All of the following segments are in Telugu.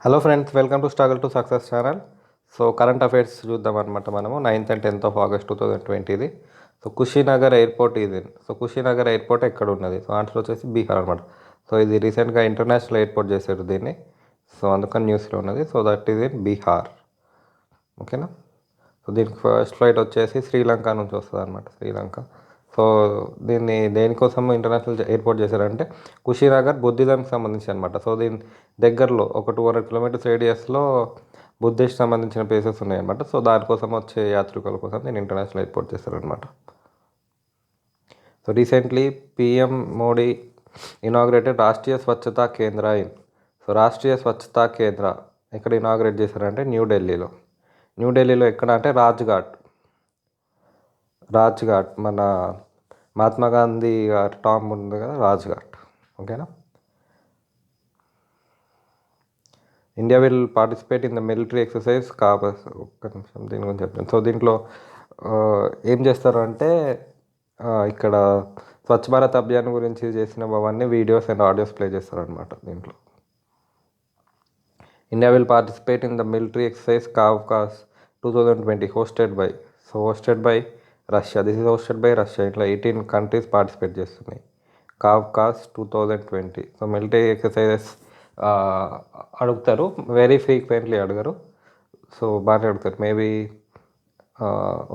Hello friends, welcome to struggle to success channel. So current affairs చూద్దాం అనమాట. మనము 9th and 10th of August 2020. So Kushinagar airport ఇది. సో కుషీనగర్ ఎయిర్పోర్ట్ ఎక్కడ ఉన్నది? సో ఆన్సర్ వచ్చేసి బీహార్ అనమాట. సో ఇది రీసెంట్గా ఇంటర్నేషనల్ ఎయిర్పోర్ట్ చేశారు దీన్ని. సో అందుకని న్యూస్లో ఉన్నది. So that is in Bihar. ఓకేనా. సో దీనికి ఫస్ట్ ఫ్లైట్ వచ్చేసి శ్రీలంక నుంచి వస్తుంది అనమాట. శ్రీలంక. సో దీన్ని దేనికోసం ఇంటర్నేషనల్ ఎయిర్పోర్ట్ చేశారంటే కుషీనగర్ బుద్ధిజంకి సంబంధించి అనమాట. సో దీని దగ్గరలో ఒక 200 కిలోమీటర్స్ రేడియస్లో బుద్ధిస్ట్ సంబంధించిన ప్లేసెస్ ఉన్నాయన్నమాట. సో దానికోసం వచ్చే యాత్రికుల కోసం దీన్ని ఇంటర్నేషనల్ ఎయిర్పోర్ట్ చేశారనమాట. So recently PM Modi inaugurated Rashtriya Swachhta Kendra in. So Rashtriya Swachhta కేంద్ర ఎక్కడ ఇనాగ్రేట్ చేశారంటే న్యూఢిల్లీలో ఎక్కడ అంటే రాజ్ఘాట్ మన మహాత్మా గాంధీ గారి టామ్ ఉంది కదా, రాజ్ఘాట్. ఓకేనా. India will participate in the military exercise Kavkaz. ఒక్క నిమిషం దీని గురించి చెప్తాను. సో దీంట్లో ఏం చేస్తారు అంటే ఇక్కడ స్వచ్ఛ భారత్ అభియాన్ గురించి చేసినవన్నీ వీడియోస్ అండ్ ఆడియోస్ ప్లే చేస్తారనమాట దీంట్లో. India will participate in the military exercise Kavkaz 2020 hosted by Russia. This is hosted by Russia. ఇట్లా 18 కంట్రీస్ పార్టిసిపేట్ చేస్తున్నాయి. కావ్కాస్ 2020. సో మిలిటరీ ఎక్సర్సైజెస్ అడుగుతారు, వెరీ ఫ్రీక్వెంట్లీ అడగరు. సో బాగానే అడుగుతారు. మేబీ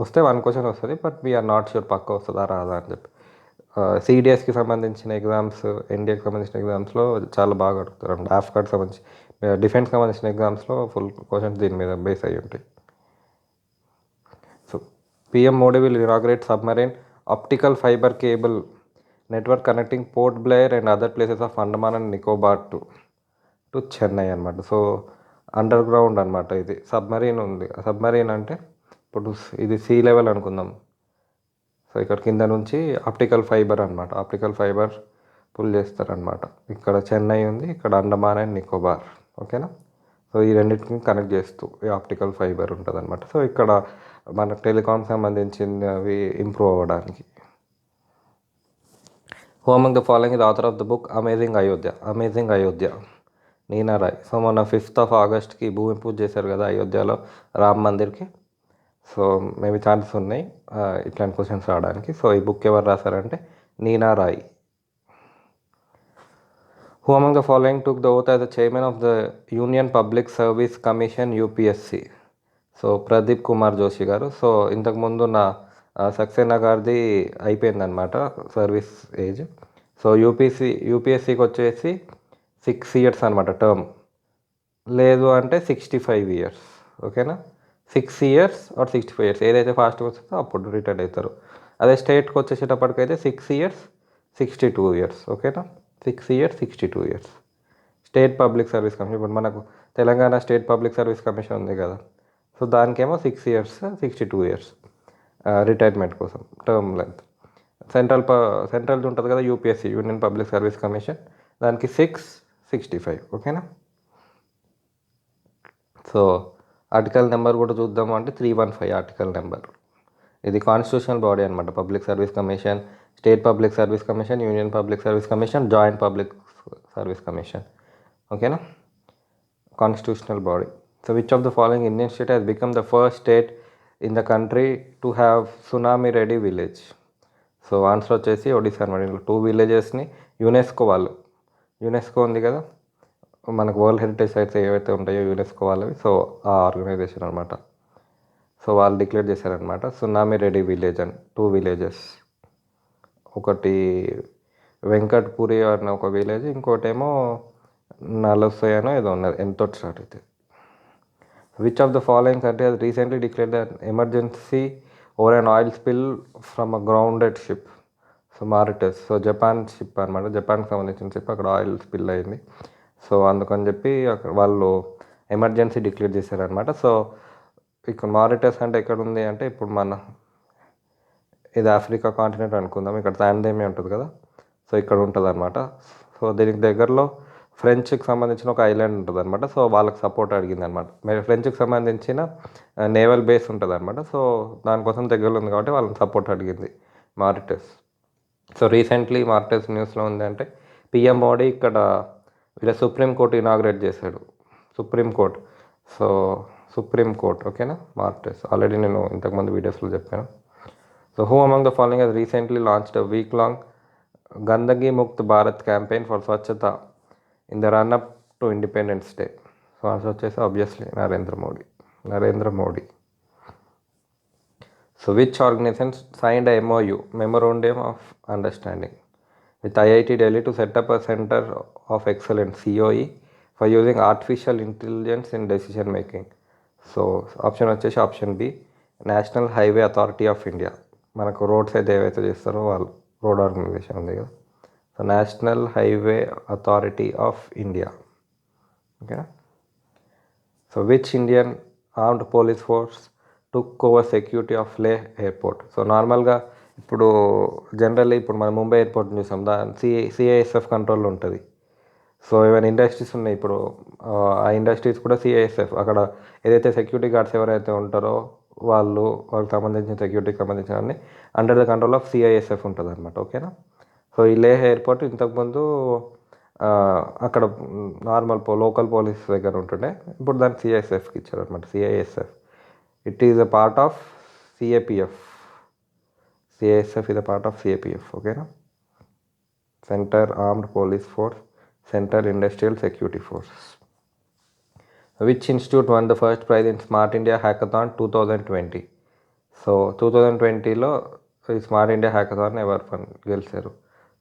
వస్తే 1 క్వశ్చన్ వస్తుంది, బట్ వీఆర్ నాట్ షూర్ పక్క వస్తుందా రాదా అని చెప్పి. సిడిఎస్కి సంబంధించిన ఎగ్జామ్స్, ఎన్డీఏకి సంబంధించిన ఎగ్జామ్స్లో చాలా బాగా అడుగుతారు అండి. ఆఫ్ఘాట్కి సంబంధించి డిఫెన్స్కి సంబంధించిన ఎగ్జామ్స్లో ఫుల్ క్వశ్చన్స్ దీని మీద బేస్ అయ్యి ఉంటాయి. So PM Modi will inaugurate submarine optical fibre cable network connecting port Blair and other places of Andaman and Nicobar to Chennai అనమాట. సో అండర్ గ్రౌండ్ అనమాట. ఇది సబ్మరీన్ ఉంది. సబ్మరీన్ అంటే ఇప్పుడు ఇది సీ లెవెల్ అనుకుందాం. సో ఇక్కడ కింద నుంచి ఆప్టికల్ ఫైబర్ అనమాట. ఆప్టికల్ ఫైబర్ పుల్ చేస్తారనమాట. ఇక్కడ చెన్నై ఉంది, ఇక్కడ అండమాన్ అండ్ నికోబార్. ఓకేనా. సో ఈ రెండింటిని కనెక్ట్ చేస్తూ ఈ ఆప్టికల్ ఫైబర్ ఉంటుంది అనమాట. సో ఇక్కడ మన టెలికామ్ సంబంధించినవి ఇంప్రూవ్ అవ్వడానికి. Who among the following is author of the book amazing Ayodhya? Neena Roy. So మొన్న 5th of Augustకి భూమి పూజ చేశారు కదా అయోధ్యలో రామ్ మందిర్కి. సో మేబీ ఛాన్సెస్ ఉన్నాయి ఇట్లాంటి క్వశ్చన్స్ రావడానికి. సో ఈ బుక్ ఎవరు రాశారంటే Neena Roy. Who among the following took the oath as the chairman of the union public service commission UPSC? So Pradeep Kumar Joshi గారు. సో ఇంతకుముందు నా సక్సేనా గారిది అయిపోయిందనమాట సర్వీస్ ఏజ్. సో యూపీఎస్సికి వచ్చేసి 6 years అనమాట టర్మ్. లేదు అంటే 65 years. ఓకేనా. 6 years ఆర్ 65 years ఏదైతే ఫాస్ట్గా వస్తుందో అప్పుడు రిటైర్డ్ అవుతారు. అదే స్టేట్కి వచ్చేసేటప్పటికైతే 6 years 62 years. ఓకేనా. 6 years 62 years. State public service commission, ఇప్పుడు మనకు Telangana state public service commission ఉంది కదా. సో దానికేమో 6 years 62 years రిటైర్మెంట్ కోసం టర్మ్ లెంత్. సెంట్రల్ ఉంటుంది కదా UPSC, union public service commission, దానికి 665. ఓకేనా. సో ఆర్టికల్ నెంబర్ కూడా చూద్దాము అంటే 315 ఆర్టికల్ నెంబర్. ఇది కాన్స్టిట్యూషనల్ బాడీ అనమాట. Public service commission, state public service commission, union public service commission, joint public service commission. ఓకేనా. Constitutional body. So which of the following Indian state has become the first state in the country to have tsunami ready village? So answer వచ్చేసి ఒడిశా అనమాట. 2 విలేజెస్ని యునెస్కో ఉంది కదా మనకు, వరల్డ్ హెరిటేజ్ సైట్స్ ఏవైతే ఉంటాయో యునెస్కో వాళ్ళవి. సో ఆ ఆర్గనైజేషన్ అనమాట. సో వాళ్ళు డిక్లేర్ చేశారనమాట సునామీ రెడీ విలేజ్ అని. 2 villages, ఒకటి వెంకట్పురి అనే ఒక విలేజ్, ఇంకోటేమో నలసయనో ఏదో ఉన్నది, ఎంతో స్టార్ట్ అవుతుంది. Which of the following country has recently declared the emergency over an oil spill from a grounded ship? So Mauritius. So Japan ship అనమాట. జపాన్కి సంబంధించిన షిప్, అక్కడ ఆయిల్ స్పిల్ అయింది. సో అందుకని చెప్పి అక్కడ వాళ్ళు ఎమర్జెన్సీ డిక్లేర్ చేశారనమాట. సో ఇక్కడ మారిటస్ అంటే ఎక్కడ ఉంది అంటే ఇప్పుడు ఇది ఆఫ్రికా కాంటినెంట్ అనుకుందాం. ఇక్కడ తాంజానియా ఉంటుంది కదా. సో ఇక్కడ ఉంటుంది అనమాట. సో దీనికి దగ్గరలో ఫ్రెంచ్కి సంబంధించిన ఒక ఐలాండ్ ఉంటుంది అనమాట. సో వాళ్ళకి సపోర్ట్ అడిగింది అనమాట. ఫ్రెంచ్కి సంబంధించిన నేవల్ బేస్ ఉంటుంది అనమాట. సో దానికోసం దగ్గరలో ఉంది కాబట్టి వాళ్ళని సపోర్ట్ అడిగింది మారిటస్. సో రీసెంట్లీ మారిటస్ న్యూస్లో ఉంది అంటే పిఎం మోడీ ఇక్కడ వీళ్ళ సుప్రీంకోర్టు ఇనాగ్రేట్ చేశాడు. Supreme court. So supreme court ఓకేనా, మార్టెస్ ఆల్రెడీ నేను ఇంతకుముందు వీడియోస్లో చెప్పాను. So who among the following has recently launched week long Gandagi Mukt Bharat campaign for Swachhata in the run up to independence day. So answer వచ్చేసి obviously Narendra Modi. So which organization signed a MOU, Memorandum of Understanding, with IIT Delhi to set up a Center of Excellence COE for using artificial intelligence in decision making? So option వచ్చేసి option B, national highway authority of India. మనకు రోడ్స్ అయితే ఏవైతే చేస్తారో వాళ్ళు రోడ్ ఆర్గనైజేషన్ ఉంది కదా, so national highway authority of India. ఓకేనా. So which Indian armed police force took over security of Leh airport. So నార్మల్గా ఇప్పుడు జనరల్లీ ఇప్పుడు మనం ముంబై ఎయిర్పోర్ట్ని చూసాం, దాని సిఐఎస్ఎఫ్ కంట్రోల్లో ఉంటుంది. సో ఏమైనా ఇండస్ట్రీస్ ఉన్నాయి ఇప్పుడు, ఆ ఇండస్ట్రీస్ కూడా సిఐఎస్ఎఫ్, అక్కడ ఏదైతే సెక్యూరిటీ గార్డ్స్ ఎవరైతే ఉంటారో వాళ్ళకి సంబంధించిన సెక్యూరిటీకి సంబంధించిన అన్ని under the control of CISF ఉంటుంది అనమాట. ఓకేనా. సో ఈ లేహ్ ఎయిర్పోర్ట్ ఇంతకుముందు అక్కడ నార్మల్ లోకల్ పోలీస్ దగ్గర ఉంటుండే, ఇప్పుడు దాన్ని సిఐఎస్ఎఫ్కి ఇచ్చారనమాట. CISF it is a part of CAPF. CISF is a part of CAPF. ఓకేనా. Centre armed police force, central industrial security force. Which institute won the first prize in smart India hackathon 2020? So 2020లో ఈ స్మార్ట్ ఇండియా హ్యాకథాన్ ఎవరు గెలిచారు?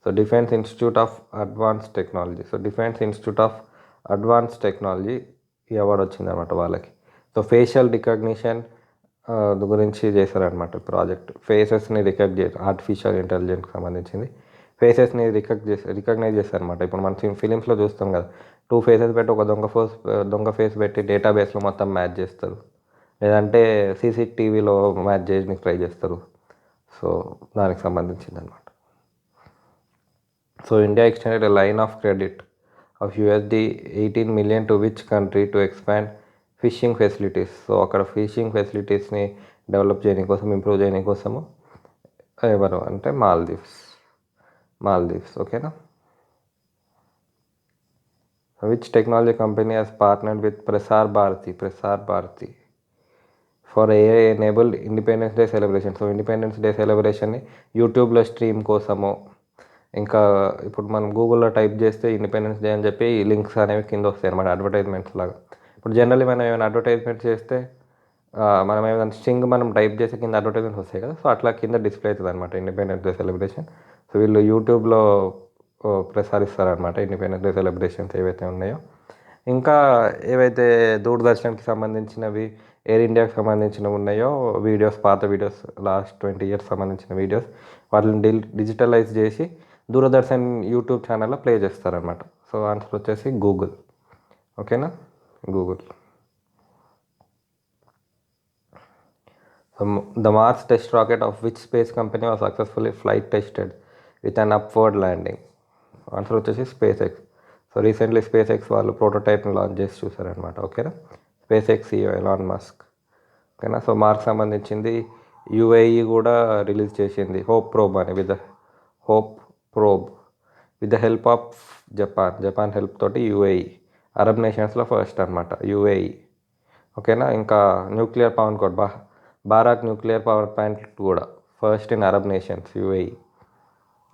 So defence institute of advance technology. So defence institute of advance technology ఈ అవార్డు వచ్చిందనమాట వాళ్ళకి. సో ఫేషియల్ రికగ్నిషన్ గురించి చేశారనమాట ప్రాజెక్ట్. ఫేసెస్ని ఆర్టిఫిషియల్ ఇంటెలిజెన్స్కి సంబంధించింది. ఫేసెస్ని రికగ్నైజ్ చేస్తారనమాట. ఇప్పుడు మనం ఫిలిమ్స్లో చూస్తాం కదా, 2 ఫేసెస్ పెట్టి ఒక దొంగ ఫేస్ పెట్టి డేటాబేస్లో మొత్తం మ్యాచ్ చేస్తారు, లేదంటే సీసీటీవీలో మ్యాచ్ చేయడానికి ట్రై చేస్తారు. సో దానికి సంబంధించింది అనమాట. So India extended a line of credit of $18 million to which country to expand fishing facilities. So అక్కడ ఫిషింగ్ ఫెసిలిటీస్ని డెవలప్ చేయడం కోసం, ఇంప్రూవ్ చేయడం కోసము ఎవరు అంటే మాల్దీవ్స్. ఓకేనా. Which technology company has partnered with Prasar Bharati for AI enabled independence day celebration. So independence day సెలబ్రేషన్ని యూట్యూబ్లో స్ట్రీమ్ కోసము, ఇంకా ఇప్పుడు మనం గూగుల్లో టైప్ చేస్తే ఇండిపెండెన్స్ డే అని చెప్పి లింక్స్ అనేవి కింద వస్తాయి అన్నమాట, అడ్వర్టైజ్మెంట్స్ లాగా. ఇప్పుడు జనరల్లీ మనం ఏమైనా అడ్వర్టైజ్మెంట్ చేస్తే మనం ఏమైనా స్ట్రింగ్ మనం టైప్ చేసే కింద అడ్వర్టైజ్మెంట్స్ వస్తాయి కదా, సో అట్లా కింద డిస్ప్లే అవుతుంది అనమాట ఇండిపెండెన్స్ డే సెలబ్రేషన్. సో వీళ్ళు యూట్యూబ్లో ప్రసారిస్తారనమాట ఇండిపెండెన్స్ డే సెలబ్రేషన్స్ ఏవైతే ఉన్నాయో. ఇంకా ఏవైతే దూరదర్శన్కి సంబంధించినవి, ఎయిర్ ఇండియాకి సంబంధించినవి ఉన్నాయో వీడియోస్, పాత వీడియోస్ లాస్ట్ 20 years సంబంధించిన వీడియోస్, వాటిని డిజిటలైజ్ చేసి దూరదర్శన్ యూట్యూబ్ ఛానల్లో ప్లే చేస్తారనమాట. సో ఆన్సర్ వచ్చేసి గూగుల్. ఓకేనా, Google. The Mars test rocket of which space company was successfully flight tested with an upward landing? Answer వచ్చేసి space X. So recently space X వాళ్ళు ప్రోటోటైప్ని లాంచ్ చేసి చూసారనమాట. ఓకేనా. Space X CEO Elon Musk. ఓకేనా. సో మార్క్ సంబంధించింది UAE కూడా రిలీజ్ చేసింది hope probe with the help of Japan help తోటి UAE అరబ్ నేషన్స్లో ఫస్ట్ అనమాట UAE. ఓకేనా. ఇంకా nuclear power code Barakah nuclear power plant కూడా first in Arab nations UAE.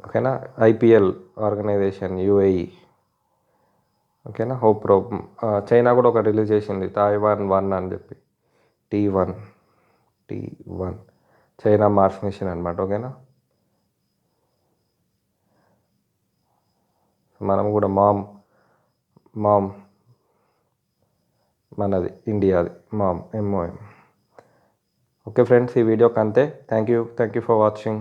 ఓకేనా. IPL organization UAE. ఓకేనా. Hope probe. చైనా కూడా ఒక రిలీజ్ చేసింది Taiwan 1 అని చెప్పి, T1 చైనా మార్స్ మిషన్ అనమాట. ఓకేనా. మనం కూడా మామ్ మనది ఇండియాది MOM. ఓకే ఫ్రెండ్స్, ఈ వీడియోకి అంతే. Thank you for watching.